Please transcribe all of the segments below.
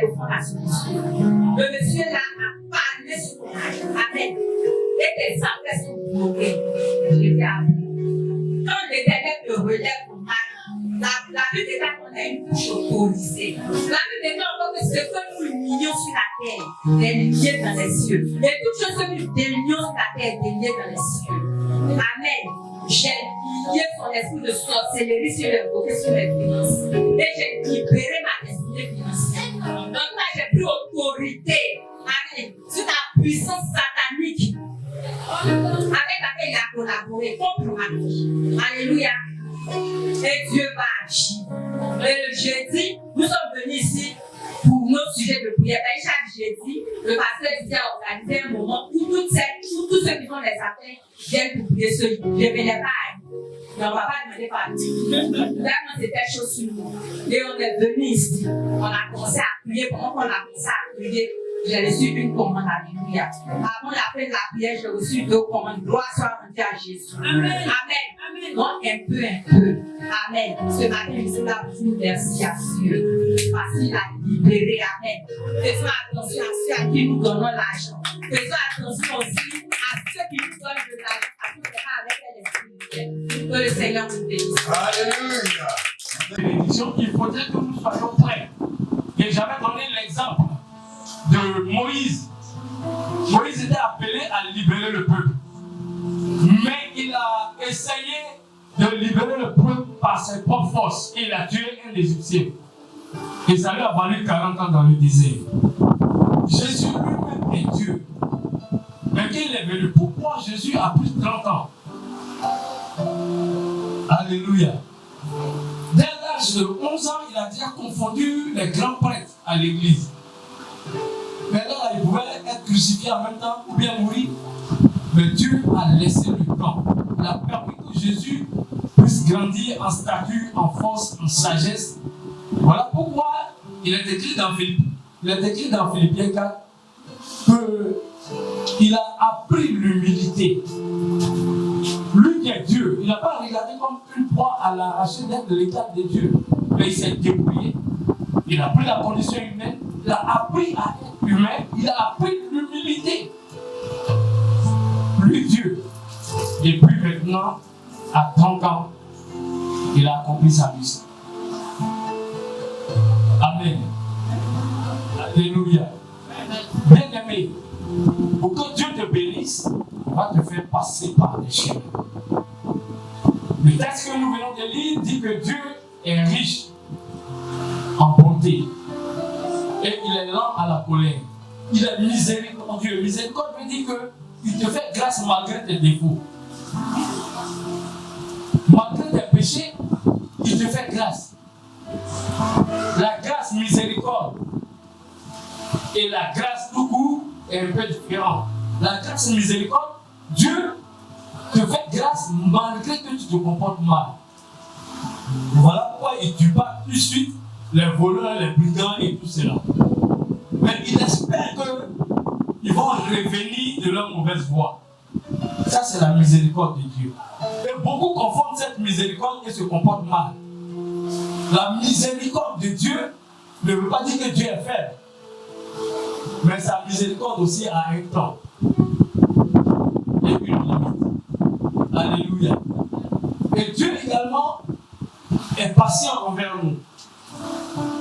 au fond de la solution. Le monsieur là a parlé sur ton âge. Amen. Et tes affaires sont bloquées. Je dis amen. Quand l'Éternel te relève ton âge, la Bible déclare qu'on a une touche autorisée. La Bible déclare encore que ce que nous lions sur la terre est lié dans les cieux. Et toutes choses que nous délions sur la terre est lié dans les cieux. Amen. J'ai lié son esprit de sorcellerie sur les côtés, sur les finances. Et j'ai libéré ma destinée financière. Donc là, j'ai pris autorité. Amen. Sur ta puissance satanique. Avec laquelle il a collaboré contre ma vie. Alléluia. Et Dieu va agir. Et le jeudi, nous sommes venus ici pour nos sujets de prière. Et chaque jeudi, le pasteur dit à organiser un moment où tous ceux qui font les affaires viennent pour prier ce jour. Je ne venais pas à nous. Mais on ne va pas demander par nous. Vraiment, c'était chaud sur nous. Et on est venu ici. On a commencé à prier. Pendant qu'on a commencé à prier, j'ai reçu une commande. Alléluia. Avant la fin de la prière, j'ai reçu 2 commandes. Gloire soit rendue à Jésus. Amen. Amen. Donc, un peu. Amen. Ce matin, je suis là pour vous merci à Dieu. Parce qu'il a libéré. Amen. Faisons attention à ceux à qui nous donnons l'argent. Faisons attention aussi à ceux qui nous donnent de l'argent. Parce qu'on ne fait pas avec l'esprit. Que le Seigneur nous bénisse. Alléluia. Bénédiction, il faudrait que nous soyons prêts. Et j'avais donné l'exemple de Moïse. Moïse était appelé à libérer le peuple. Mais il a essayé de libérer le peuple par ses propres forces. Il a tué un Égyptien. Et ça lui a valu 40 ans dans le désert. Jésus lui-même est Dieu. Mais quand il est venu, pourquoi Jésus a pris 30 ans? Alléluia. Dès l'âge de 11 ans, il a déjà confondu les grands prêtres à l'église. Mais là, il pouvait être crucifié en même temps ou bien mourir. Mais Dieu a laissé le temps. Il a permis que Jésus puisse grandir en stature, en force, en sagesse. Voilà pourquoi il est écrit dans Philippiens 4 qu'il a appris l'humilité. Lui qui est Dieu, il n'a pas regardé comme une proie à l'arracher d'être de l'état de Dieu. Mais il s'est débrouillé. Il a pris la condition humaine. Il a appris à être humain. Il a appris l'humilité. Lui Dieu. Et puis maintenant, à 30 ans, il a accompli sa mission. Amen. Alléluia. Bien-aimé, pour que Dieu te bénisse, il va te faire passer par des chemins. Le texte que nous venons de lire dit que Dieu est riche en bonté. Et il est lent à la colère. Il est miséricordieux. Miséricorde veut dire qu'il te fait grâce malgré tes défauts. Malgré tes péchés, il te fait grâce. La grâce miséricorde et la grâce tout court est un peu différente. La grâce miséricorde, Dieu te fait grâce malgré que tu te comportes mal. Voilà pourquoi il ne tue pas tout de suite les voleurs, les brigands et tout cela. Mais il espère qu'ils vont revenir de leur mauvaise voie. Ça, c'est la miséricorde de Dieu. Et beaucoup confondent cette miséricorde et se comportent mal. La miséricorde de Dieu ne veut pas dire que Dieu est faible. Mais sa miséricorde aussi a un temps et une limite. Alléluia. Et Dieu également est patient envers nous.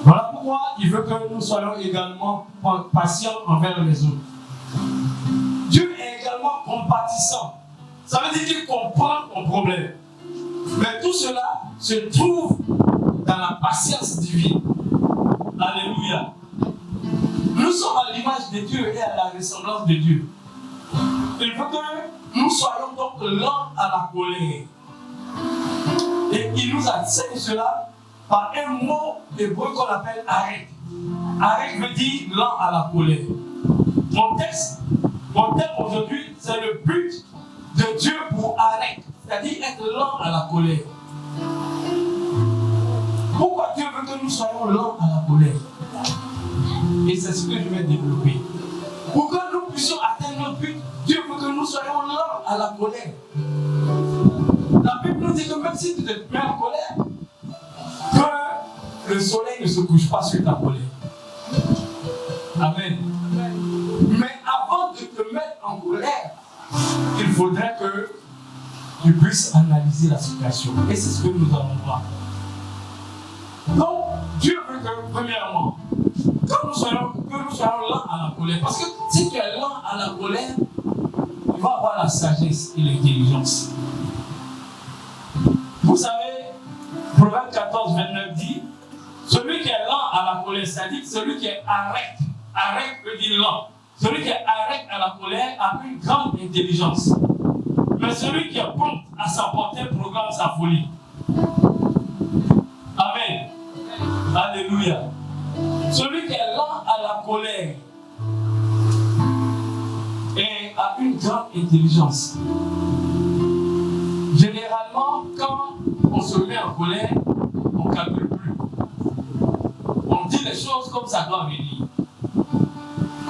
Voilà pourquoi il veut que nous soyons également patients envers les autres. Dieu est également compatissant. Ça veut dire qu'il comprend ton problème. Mais tout cela se trouve dans la patience divine. Alléluia. Nous sommes à l'image de Dieu et à la ressemblance de Dieu. Il veut que nous soyons donc lents à la colère. Et il nous enseigne cela par un mot hébreu qu'on appelle arrêt. Arrêt veut dire lent à la colère. Mon thème aujourd'hui, c'est le but de Dieu pour arrêt, c'est-à-dire être lent à la colère. Pourquoi Dieu veut que nous soyons lents à la colère? Et c'est ce que je vais développer. Pour que nous puissions atteindre notre but, Dieu veut que nous soyons lents à la colère. La Bible nous dit que même si tu te mets en colère, que le soleil ne se couche pas sur ta colère. Amen. Mais avant de te mettre en colère, il faudrait que tu puisses analyser la situation. Et c'est ce que nous allons voir. Donc, Dieu veut que, premièrement, que nous soyons lents à la colère. Parce que si tu es lent à la colère, tu vas avoir la sagesse et l'intelligence. Vous savez, Proverbe 14, 29 dit, celui qui est lent à la colère, c'est-à-dire celui qui est arrête veut dire lent. Celui qui est arrête à la colère a une grande intelligence. Mais celui qui est prompt à s'emporter proclame sa folie. Amen. Alléluia. Celui qui est lent à la colère et a une grande intelligence. Généralement, quand on se met en colère, on ne calcule plus. On dit les choses comme ça doit venir.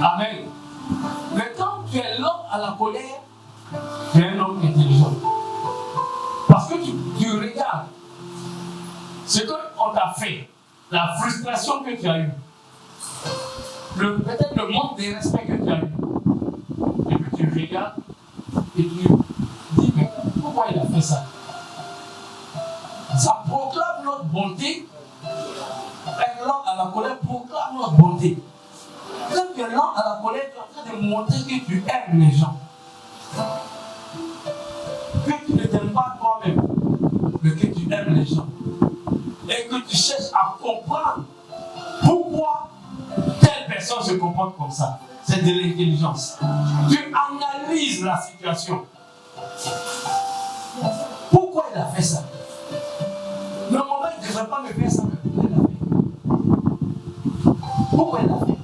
Amen. Mais quand tu es lent à la colère, tu es un homme intelligent. Parce que tu regardes ce qu'on t'a fait, la frustration que tu as eue, peut-être le manque de respect que tu as eu. Et puis tu regardes et tu dis, mais pourquoi il a fait ça? Ça proclame notre bonté. Être lent à la colère proclame notre bonté. Quand tu es lent à la colère, tu es en train de montrer que tu aimes les gens. Que tu ne t'aimes pas toi-même, mais que tu aimes les gens. Et que tu cherches à comprendre pourquoi telle personne se comporte comme ça. C'est de l'intelligence. Tu analyses la situation. Pourquoi il a fait ça? Normalement, il ne devrait pas me faire ça, mais pourquoi il a fait? Pourquoi il a fait?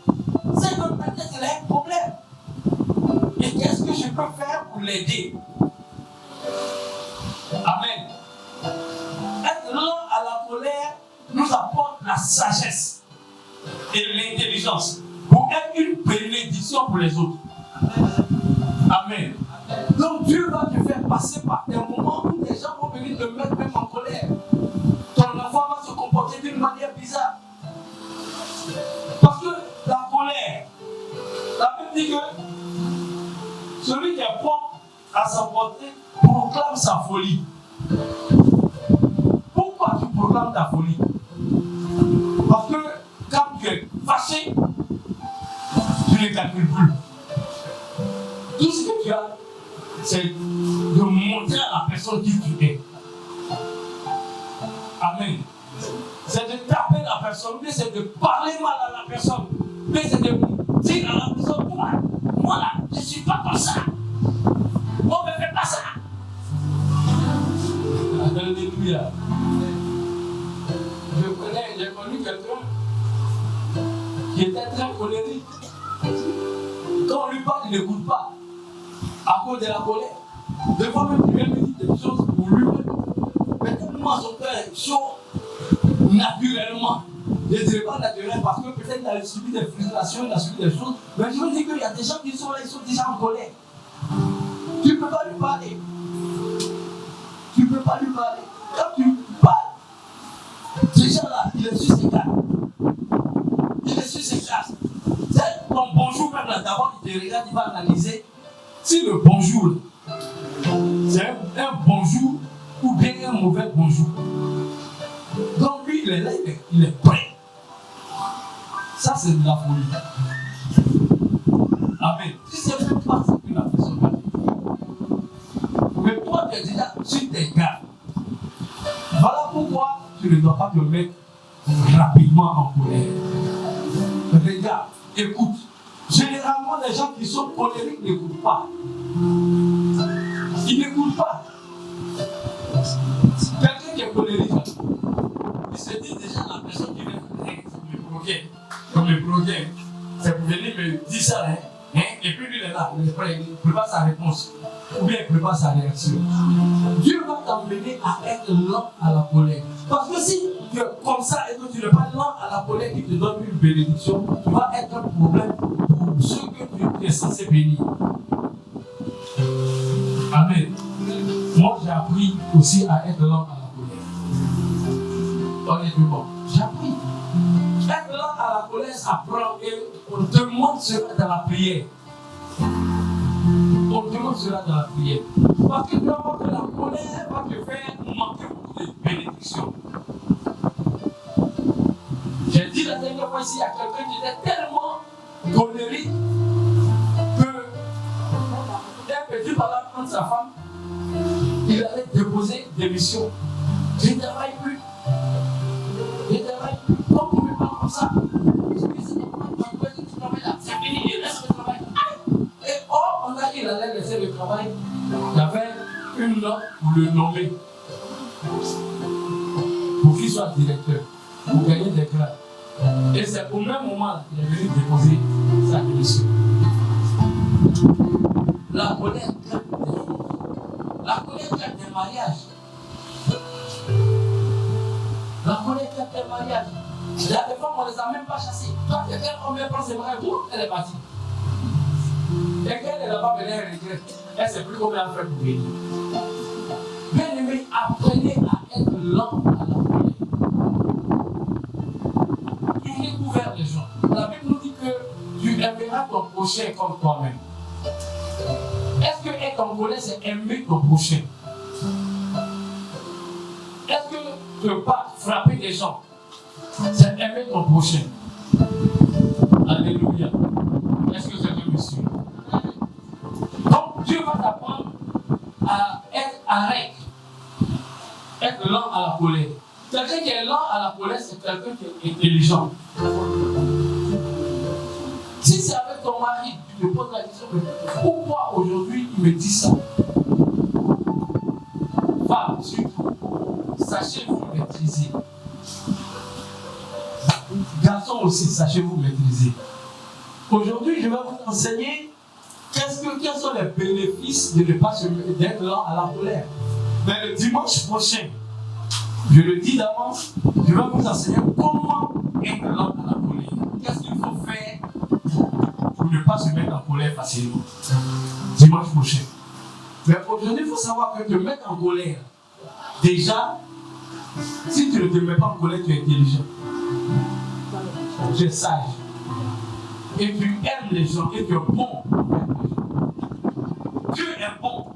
C'est que peut-être il a un problème. Et qu'est-ce que je peux faire pour l'aider? Amen. Être lent à la colère nous apporte la sagesse et l'intelligence pour être une bénédiction pour les autres. Amen. Donc Dieu va te faire passer par des moments où les gens vont venir te mettre même en colère. Ton enfant va se comporter d'une manière bizarre. Parce que la colère, la Bible dit que celui qui est prompt à s'emporter proclame sa folie. Pourquoi tu proclames ta folie? Parce que quand tu es fâché, tu ne calcules plus. Tout ce que tu as, c'est de montrer à la personne qui tu es. Amen. C'est de taper la personne, mais c'est de parler mal à la personne, mais c'est de dire à la personne, moi là, je ne suis pas comme ça. On ne me fait pas ça. Alléluia. J'ai connu quelqu'un qui était très colérique. Quand on lui parle, il n'écoute pas. À cause de la colère. Des fois même, il vient me dire des choses pour lui-même. Mais tellement son cœur est chaud, naturellement. Je ne dirais pas naturel parce que peut-être il a subi des frustrations, il a subi des choses. Mais je veux dire qu'il y a des gens qui sont là, ils sont déjà en colère. Tu ne peux pas lui parler. Tu ne peux pas lui parler. Quand tu parles, déjà là, il est sur ses gardes. Il est sur ses gardes. C'est ton bonjour même là, d'abord il te regarde, il va analyser si le bonjour, c'est un bonjour ou bien un mauvais bonjour. Donc lui, il est là, il est prêt. Ça, c'est de la folie. Amen. Si c'est même pas ce que la personne va dire. Mais toi, tu es déjà sur tes gardes. Voilà pourquoi tu ne dois pas te mettre rapidement en colère. Regarde, écoute. Généralement, les gens qui sont colériques n'écoutent pas. Ils n'écoutent pas. Quelqu'un qui est colérique, il se dit déjà la personne qui vient me provoquer. Comme me provoquer. C'est pour venir me dire ça, hein? Et puis lui, il est là, il prépare sa réponse. Ou bien il prépare sa réaction. Dieu va t'emmener à être lent à la colère. Parce que si tu es comme ça et que tu n'es pas lent à la colère qui te donne une bénédiction, tu vas être un problème pour ceux que tu es censé bénir. Amen. Moi, j'ai appris aussi à être lent à la colère. Honnêtement, j'ai appris. Être lent à la colère, ça prend et on demande demande cela dans la prière. On demande cela dans la prière. Parce que tu vas voir que la colère va te faire manquer beaucoup de bénédictions. J'ai dit la dernière fois ici à quelqu'un qui était tellement colérique que un petit par là prendre sa femme, il allait déposer des missions. Je ne travaille plus. Je ne travaille plus. Comme vous ne pas comme ça. C'est fini, il laisse le travail. Et or, on a dit qu'il allait laisser le travail. Il y avait une note pour le nommer. Pour qu'il soit directeur. Pour gagner des grades. Et c'est au même moment qu'il est venu déposer sa démission. La colère crée des choses. La colère crée des mariages. La colère crée des mariages. Il y a des femmes, on ne les a même pas chassées. Quand quelqu'un combien prend ses bras, elle est partie. Et quand elle n'a pas venu, elle regrette. Elle ne sait plus combien elle fait pour venir. Bien aimé, apprenez à être lent à la colère. Ouvrez ouvert les gens. La Bible nous dit que tu aimeras ton prochain comme toi-même. Est-ce que être en colère, c'est aimer ton prochain? Est-ce que ne pas frapper les gens, c'est aimer ton prochain? Alléluia. Est-ce que c'est que monsieur? Donc Dieu va t'apprendre à être arrêt, être lent à la colère. Quelqu'un qui est lent à la colère, c'est quelqu'un qui est intelligent. Si c'est avec ton mari, tu te poses la question, mais pourquoi aujourd'hui il me dit ça? Femme, surtout, sachez vous maîtriser. Garçon aussi, sachez vous maîtriser. Aujourd'hui, je vais vous enseigner quels sont les bénéfices de ne pas d'être lent à la colère. Mais le dimanche prochain, je le dis d'avance, je vais vous enseigner comment être lent à la colère. Qu'est-ce qu'il faut faire pour ne pas se mettre en colère facilement. Dimanche prochain. Mais aujourd'hui, il faut savoir que te mettre en colère, déjà, si tu ne te mets pas en colère, tu es intelligent. Tu es sage. Et tu aimes les gens et tu es bon. Dieu est bon.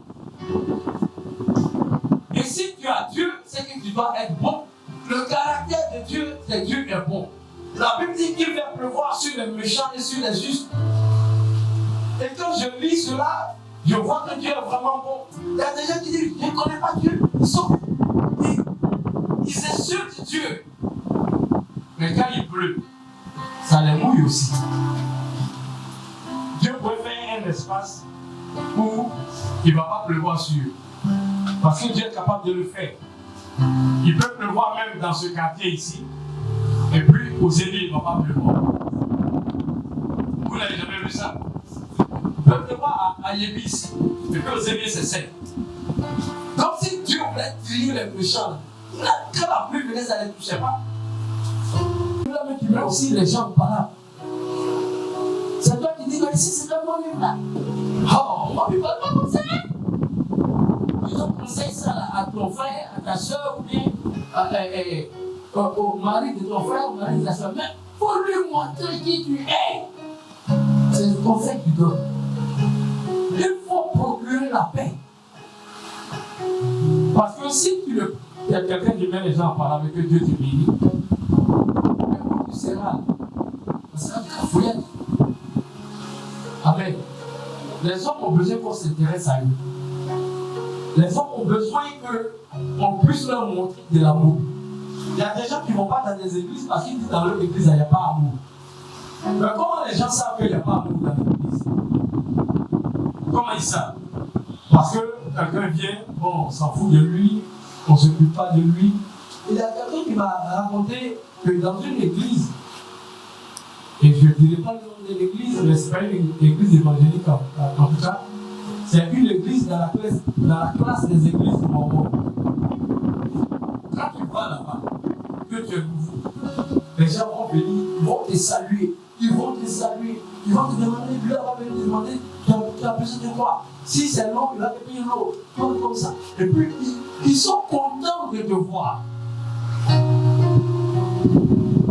Et si tu as Dieu, c'est que tu dois être bon. Le caractère de Dieu, c'est que Dieu est bon. La Bible dit qu'il fait pleuvoir sur les méchants et sur les justes. Et quand je lis cela, je vois que Dieu est vraiment bon. Il y a des gens qui disent, je ne connais pas Dieu. Ils insultent Dieu. Mais quand il pleut, ça les mouille aussi. Dieu pourrait faire un espace où il ne va pas pleuvoir sur eux. Parce que Dieu est capable de le faire. Il peut pleuvoir même dans ce quartier ici. Et puis aux Zénith, il ne va pas pleuvoir. Vous n'avez jamais vu ça? Il peut pleuvoir à Yébi ici. Et puis aux Zénith, c'est sec. Donc si Dieu voulait trier les méchants, quand la pluie venait, ça ne les touchait pas. Mais tu mets aussi les gens par là. C'est toi qui dis que ici c'est comme mon livre là. Oh, moi je ne parle pas comme ça. Ils ont conseillé ça là, à ton frère, à ta soeur ou bien au mari de ton frère, au mari de ta soeur. Mais pour lui montrer qui tu es, c'est le conseil que tu donnes. Il faut procurer la paix. Parce que si il y a quelqu'un qui met les gens par là avec que Dieu te bénit, tu seras. Ça sera très fouillette. Amen. Les hommes ont besoin qu'on s'intéresse à eux. Les hommes ont besoin qu'on puisse leur montrer de l'amour. Il y a des gens qui ne vont pas dans des églises parce qu'ils disent dans leur église, il n'y a pas d'amour. Mais comment les gens savent qu'il n'y a pas d'amour dans l'église? Comment ils savent? Parce que quelqu'un vient, bon, on s'en fout de lui, on ne s'occupe pas de lui. Il y a quelqu'un qui m'a raconté que dans une église, et je ne dirai pas le nom de l'église, mais ce n'est pas une église évangélique en tout cas, c'est une église dans la classe des églises mormons. Quand tu vas là-bas, que tu es nouveau, les gens vont venir, ils vont te saluer, ils vont te demander, lui va venir te demander, tu as besoin de quoi? Si c'est long, il va te payer l'eau, comme ça. Et puis, ils sont contents de te voir.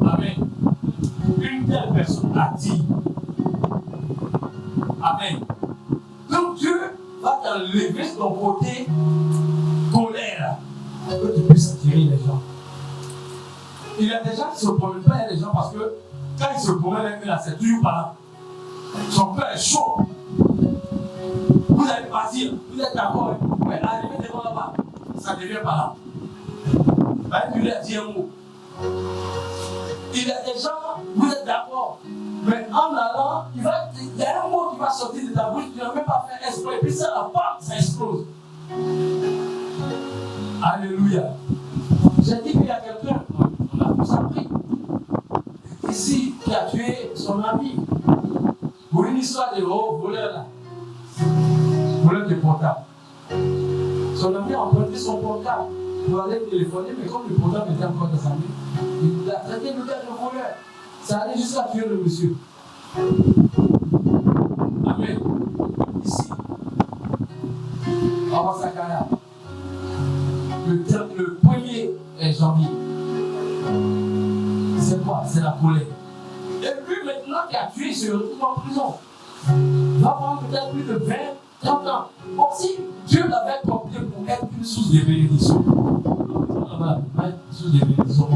Amen. Une telle personne attire. Amen. Donc Dieu va t'enlever ton côté colère pour que tu puisses attirer les gens. Il y a des gens qui se promènent pas avec les gens parce que quand ils se promènent avec eux là, c'est toujours pas là. Son cœur est chaud. Vous allez partir, vous êtes d'accord, mais arriver devant là-bas, ça ne devient pas là. Tu lui as dit un mot. Il y a des gens, vous êtes d'accord, mais en allant, il y a un mot qui va sortir de ta bouche, tu n'as même pas fait exprès, puis ça, la porte, ça explose. Alléluia. J'ai dit qu'il y a quelqu'un, on a tous appris, ici, qui a tué son ami. Pour une histoire de voleur là. Voleur de portable. Son ami a emprunté son portable pour aller téléphoner, mais comme le portable était encore dans sa main, il a traité le gars de voleur. Ça allait jusqu'à tuer le monsieur. Amen. Ici, à Wasakaya, le 1er janvier, c'est quoi? C'est la colère. Et lui, maintenant, qui a tué, il se retrouve en prison. Il va prendre peut-être plus de 20, 30 ans. Bon, si Dieu l'avait compris pour être une source de bénédiction, une source de bénédiction,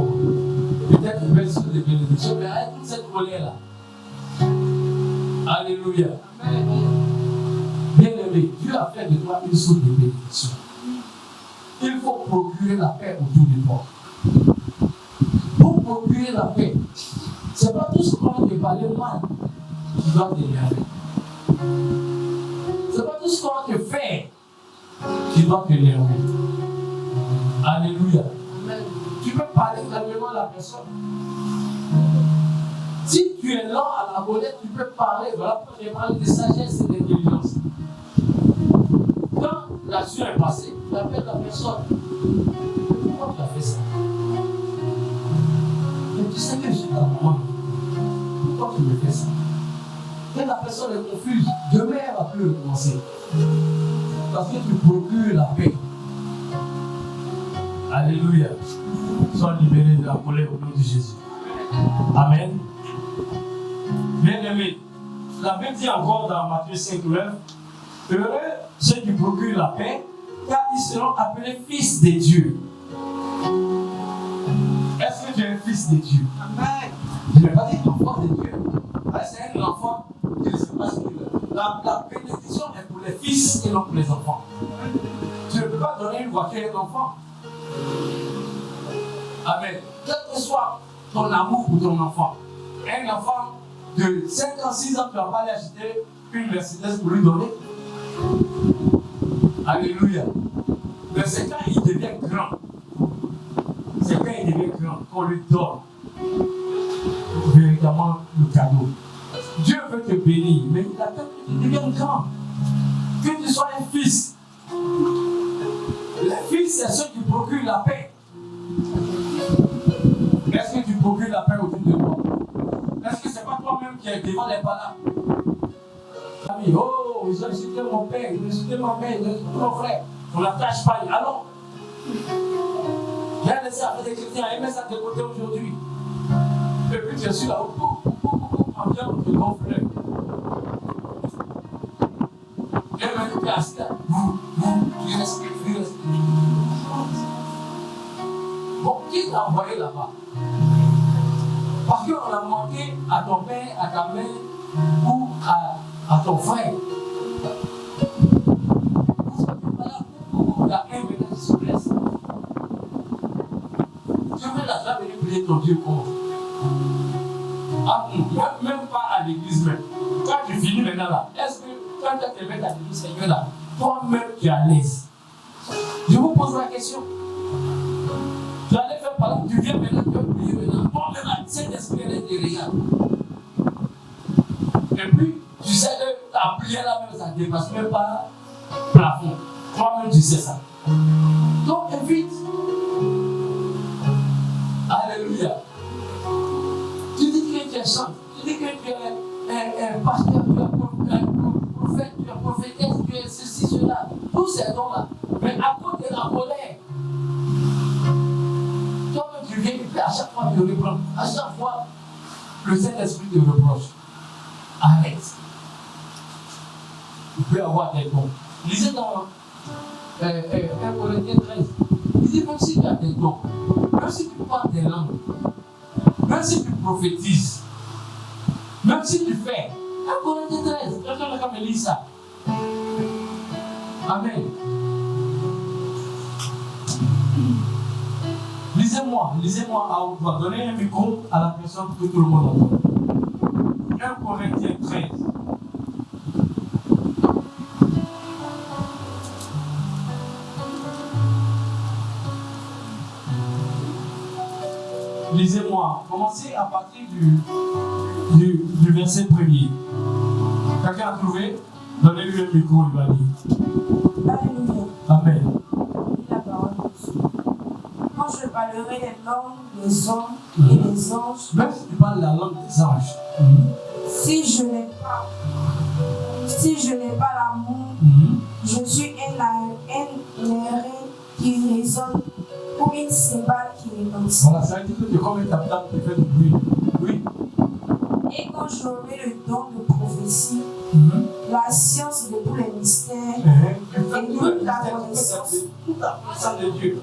peut-être une belle source de bénédiction, mais avec toute cette colère-là. Alléluia. Bien-aimé, Dieu a fait de toi une source de bénédiction. Il faut procurer la paix autour de toi. Pour procurer la paix, ce n'est pas tout ce qu'on te parle mal qui doit t'énerver. Ce n'est pas tout ce qu'on te fait qui doit t'énerver. Alléluia. Tu peux parler calmement à la personne. Si tu es lent à la colère, tu peux parler. Voilà pourquoi j'ai parlé de sagesse et d'intelligence. Quand l'action est passée, tu appelles la personne. Pourquoi tu as fait ça? Mais tu sais que je suis dans le monde. Pourquoi tu me fais ça? Quand la personne est confuse, demain elle va plus recommencer. Parce que tu procures la paix. Alléluia. Sois libéré de la colère au nom de Jésus. Amen. Bien-aimé, la Bible dit encore dans Matthieu 5, 9, heureux ceux qui procurent la paix, car ils seront appelés fils de Dieu. Est-ce que tu es un fils de Dieu? Amen. Je ne vais pas dire enfant de Dieu. C'est un enfant qui ne sait pas ce qu'il veut. La bénédiction est pour les fils et non pour les enfants. Tu ne peux pas donner une voiture à un enfant. Amen. Quel que soit ton amour pour ton enfant, un enfant de 5 ans, 6 ans, tu ne vas pas aller acheter une Mercedes pour lui donner. Alléluia. Mais c'est quand il devient grand. C'est quand il devient grand qu'on lui donne véritablement le cadeau. Dieu veut te bénir, mais il attend que tu deviennes grand. Que tu sois un fils. Les fils, c'est ceux qui procurent la paix. Est-ce que tu procures la paix autour de toi? Est-ce que ce n'est pas toi-même qui es devant les palas? Oh, ils ont insulté mon père, ils ont insulté ma mère, ils ont insulté mon frère. On n'attache pas. Alors, j'ai laissé après des chrétiens à aimer ça de côté aujourd'hui. Et puis je suis là, en bien de mon frère. Et maintenant tu es assis là. Tu respires. Bon, qui t'a envoyé là-bas? Parce qu'on a manqué à ton père, à ta mère ou à ton frère. La haine maintenant se blesse. Tu veux la faire venir prier ton Dieu comment? Même pas à l'église même. Quand tu finis maintenant là, est-ce que quand tu as te mettre à l'église, Seigneur là, toi-même tu es à l'aise? Je vous pose la question. Tu allais faire par là, tu viens maintenant, tu vas prier maintenant. Toi-même là, cet esprit là te regarde. Et puis, tu sais que ta prière là même, ça ne dépasse même pas le plafond. Toi-même tu sais ça. Donc évite. Alléluia. Tu dis que tu es saint, tu dis que tu es un pasteur, tu es un prophète, tu es un prophétesse, tu es ceci, cela. Tous ces dons-là. Mais à cause de la colère, toi-même tu viens et puis à chaque fois tu reprends. À chaque fois, le Saint-Esprit te reproche. Arrête. peux avoir des dons. Lisez dans 1 Corinthiens 13. Il dit même si tu as des dons, même si tu parles des langues, même si tu prophétises, même si tu fais 1 Corinthiens 13, quelqu'un n'a qu'à me lire ça. Amen. Lisez-moi à haute voix. Donnez un micro à la personne que tout le monde entend. 1 Corinthiens 13. Lisez-moi. Commencez à partir du verset premier. Quelqu'un a trouvé? Donnez-lui un micro, il va lire. Alléluia. Amen. La parole de Dieu. Quand je parlerai les langues des hommes et des anges, Même si tu parles la langue des anges, si je n'ai pas l'amour, je suis un aéré qui résonne ou une cymbale qui retentit. voilà, ça veut dire que tu es comme une table qui fait du bruit. Oui. Et quand j'aurai le don de prophétie, la science de tous les mystères, Tu fais tout le connaissance de Dieu.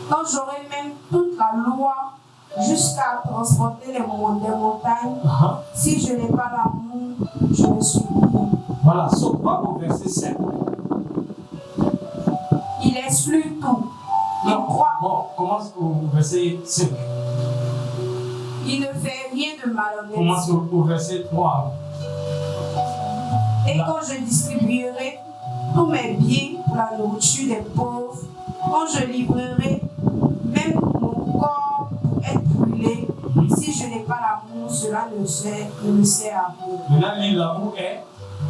quand j'aurai même toute la loi jusqu'à transporter les montagnes, si je n'ai pas l'amour, je ne suis rien. Voilà, sauf pas au verset 5. Il exclut tout. Il croit. Bon, commence au verset 5. Il ne fait rien de malhonnête. Commence au verset 3. Et quand je distribuerai tous mes biens pour la nourriture des pauvres, quand je livrerai même mon corps pour être brûlé, si je n'ai pas l'amour, cela ne me sert à rien. Maintenant, l'amour est.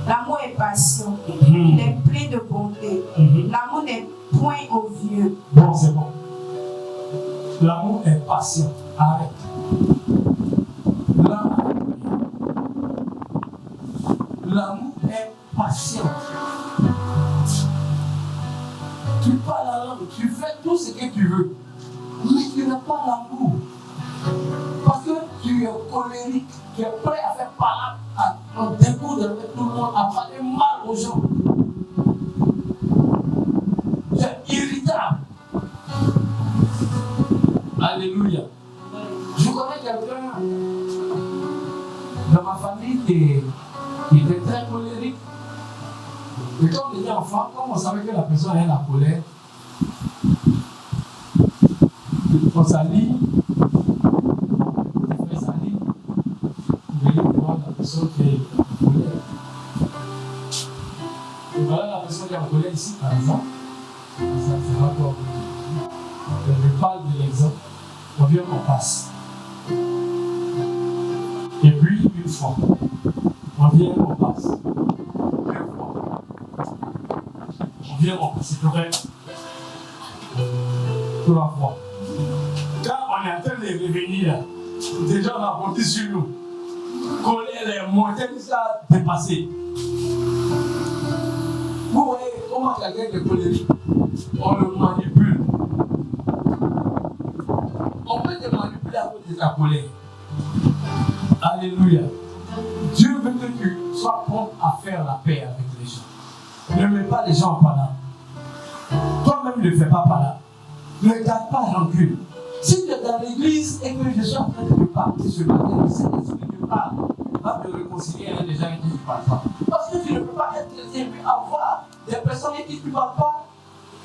L'amour est patient. Il est plein de bonté. L'amour n'est point envieux. Bon, c'est bon. L'amour est patient. Arrête. L'amour est patient. Tu parles la langue, tu fais tout ce que tu veux, mais tu n'as pas l'amour. Parce que tu es colérique, tu es prêt à faire parler en découdre avec tout le monde, à parler mal aux gens. Tu es irritable. Alléluia. Je connais quelqu'un dans ma famille qui était très colérique. Et quand on était enfant, comme on savait que la personne a la colère, on s'allie, on fait s'allie, on veut voir la personne qui est en colère. Et voilà la personne qui est en colère ici, par exemple. Ça va comme. Je parle de l'exemple. On vient, on passe. Et puis, une fois, on vient, on passe. On vient, on passe. C'est vrai. 3 fois. Quand on est en train de revenir, déjà on a monté sur nous. Colère, les montagnes, ça a dépassé. Vous voyez comment quelqu'un de colérique, on le manipule. On peut te manipuler à cause de ta colère. Alléluia. Dieu veut que tu sois prompt à faire la paix avec les gens. Ne mets pas les gens en panne. Toi-même ne fais pas par là. Ne garde pas rancune. Si tu es dans l'église et que je suis en train de te parler ce matin, le Saint-Esprit te parle, va te réconcilier avec des gens avec qui tu ne parles pas. Parce que tu ne peux pas être chrétien et avoir des personnes avec qui tu ne parles pas.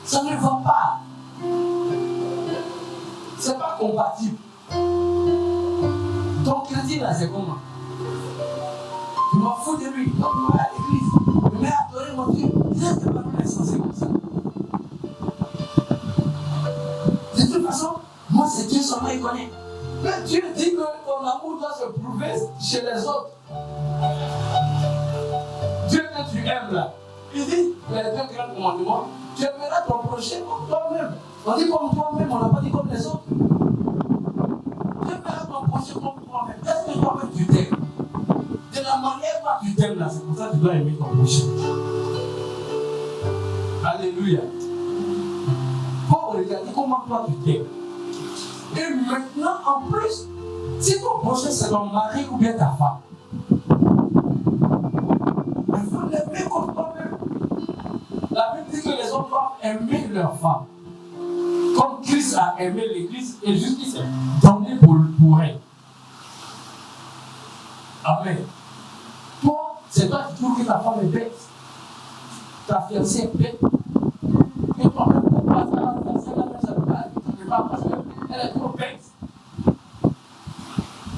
Ça ne va pas. C'est pas compatible. Ton chrétien là, c'est comment? Je m'en fous de lui. Donc, je vais à l'église. Je vais adorer mon Dieu. C'est pas plus censé comme ça. De toute façon, moi, c'est Dieu seulement qui connaît. Mais Dieu dit que ton amour doit se prouver chez les autres. Dieu que tu aimes là, il dit, les 2 grands commandements, tu aimeras ton prochain comme toi-même. On dit comme toi-même, on n'a pas dit comme les autres. Tu aimeras ton prochain comme toi-même. Est-ce que toi-même tu t'aimes? De la manière dont tu t'aimes là, c'est pour ça que tu dois aimer ton prochain. Alléluia. Paul regarde comment toi tu t'aimes. Et maintenant, en plus, si ton prochain c'est ton mari ou bien ta femme, il faut l'aimer comme toi-même. que les hommes doivent aimer leurs femmes. Comme Christ a aimé l'Église et Jésus s'est donné pour elle. Amen. Toi, c'est toi qui trouves que ta femme est bête. Ta fiancée est bête. Et toi-même, pourquoi ta fiancée ça ne peut pas parce qu'elle est trop bête.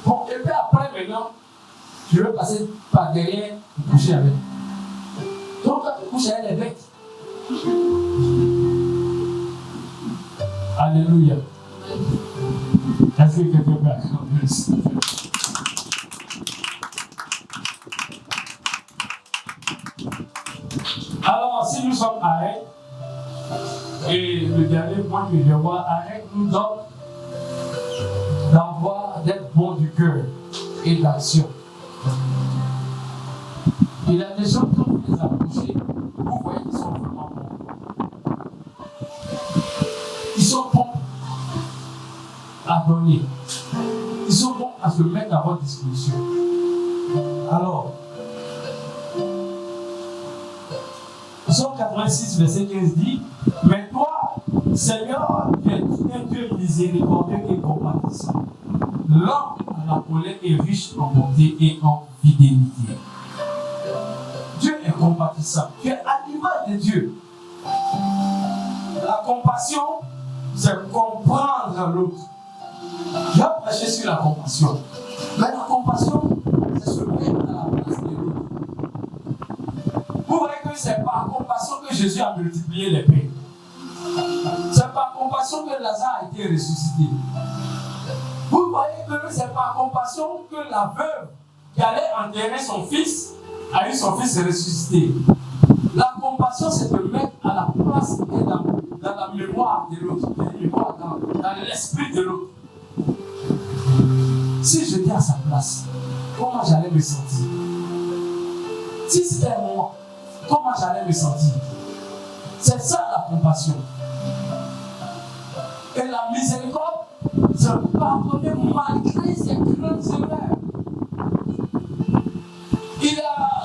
Bon, et puis après, maintenant, tu veux passer par derrière et coucher avec. Donc, quand tu couches avec les bêtes. Alléluia. Est-ce que quelqu'un peut acclamer ça? Alors, si nous sommes arrêtés, et le dernier point que je vois, arrête nous donne d'être bon du cœur et d'action. Il y a des gens, quand vous les approchez, vous voyez qu'ils sont vraiment bons. Ils sont bons à donner. Ils sont bons à se mettre à votre disposition. Alors, Psaume 86, verset 15 dit, mais toi, Seigneur, tu es un Dieu miséricordieux et compatissant, lent à la colère et riche en bonté et en fidélité. Dieu est compatissant. Tu es à l'image de Dieu. La compassion, c'est comprendre l'autre. Je vais prêcher sur la compassion. Mais la compassion, c'est se mettre à la place de l'autre. Vous voyez que c'est par compassion que Jésus a multiplié les pains. C'est par compassion que Lazare a été ressuscité. Vous voyez que c'est par compassion que la veuve qui allait enterrer son fils a eu son fils ressuscité. La compassion, c'est de mettre à la place et dans la mémoire de l'autre, dans l'esprit de l'autre. Si j'étais à sa place, comment j'allais me sentir? Si c'était moi, comment j'allais me sentir? C'est ça la compassion. Et la miséricorde, c'est pardonner malgré ses grandes erreurs.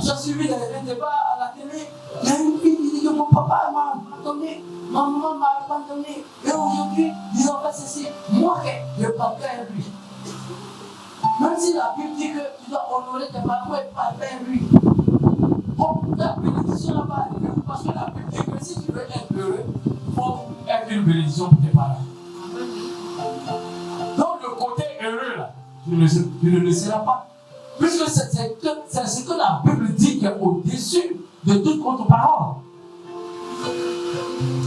J'ai suivi des débats à la télé. Il y a une fille qui dit que mon papa m'a abandonné, ma maman m'a abandonné. Et aujourd'hui, ils ont fait ceci. Moi, je partais à lui. Même si la Bible dit que tu dois honorer tes parents et parler à lui. Bon, la bénédiction là-bas, parce que la Bible dit que si tu veux être heureux, il faut être une bénédiction pour tes parents. Donc le côté heureux là, tu ne le seras pas. Puisque c'est ce que la Bible dit qui est au-dessus de toute autre parole.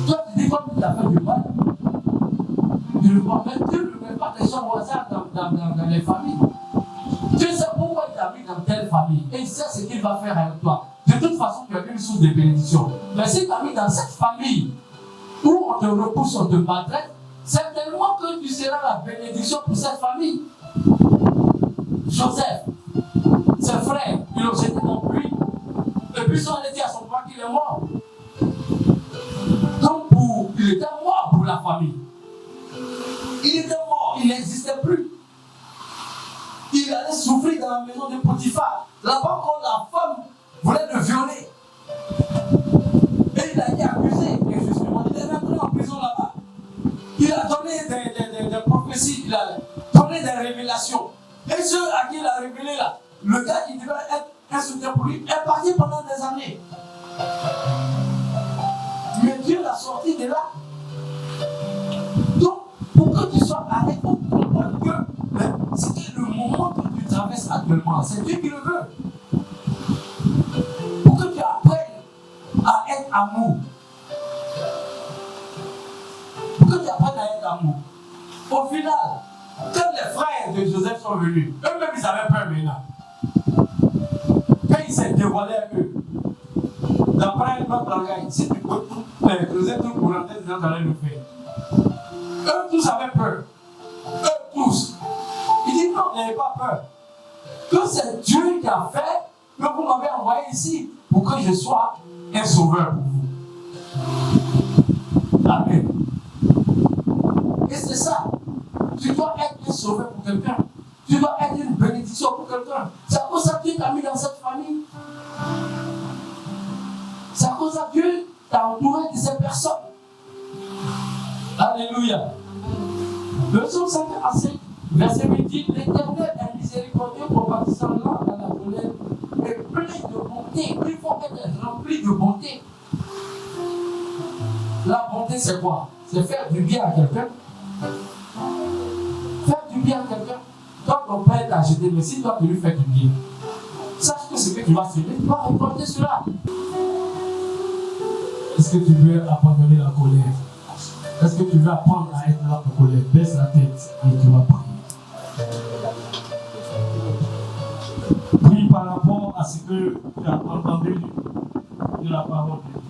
Toi, tu dis comme tu as fait du mal. Tu le vois, même Dieu ne met pas des gens au hasard dans les familles. Dieu sait pourquoi il t'a mis dans telle famille. Et il sait ce qu'il va faire avec toi. De toute façon, tu as une source de bénédiction. Mais si tu as mis dans cette famille où on te repousse, on te maltraite, certainement que tu seras la bénédiction pour cette famille. Joseph, ses frères, ils l'ont jeté dans le puits. Et puis, ils ont dit à son père qu'il est mort. Donc, il était mort pour la famille. Il était mort, il n'existait plus. Il allait souffrir dans la maison de Potiphar. Là-bas, quand la femme voulait le violer, et il a été accusé, et justement, il est rentré en prison là-bas. Il a donné des prophéties, il a donné des révélations. Et ceux à qui il a révélé là, le gars qui devait être un soutien pour lui, est parti pendant des années. Mais Dieu l'a sorti de là. Donc, pour que tu sois arrêté, pour comprendre que c'est le moment que tu traverses actuellement, c'est Dieu qui le veut. Pour que tu apprennes à être amour. Pour que tu apprennes à être amour. Au final, quand les frères de Joseph sont venus, eux-mêmes ils avaient peur maintenant. Quand il s'est dévoilé à eux, d'après notre langage, si tu peux creuser tout pour rentrer dedans, tu allais le faire. Eux tous avaient peur. Eux tous. Il dit non, n'ayez pas peur. Que c'est Dieu qui a fait que vous m'avez envoyé ici pour que je sois un sauveur pour vous. Amen. Et c'est ça. Tu dois être un sauveur pour quelqu'un. Tu dois être une bénédiction pour quelqu'un. C'est à cause de Dieu t'a mis dans cette famille. C'est à cause de Dieu t'a entouré de ces personnes. Alléluia. Le psaume 145, verset 8 dit, l'Éternel est miséricordieux, compatissant, lent à la colère, et plein de bonté. Il faut être rempli de bonté. La bonté, c'est quoi? C'est faire du bien à quelqu'un. Faire du bien à quelqu'un. Toi, ton père t'a acheté, mais si toi, tu lui fais du bien, sache que ce que tu vas semer, tu vas récolter cela. Est-ce que tu veux abandonner la colère? Est-ce que tu veux apprendre à être là pour colère? Baisse la tête et tu vas prier. Prie par rapport à ce que tu as entendu de la parole de Dieu.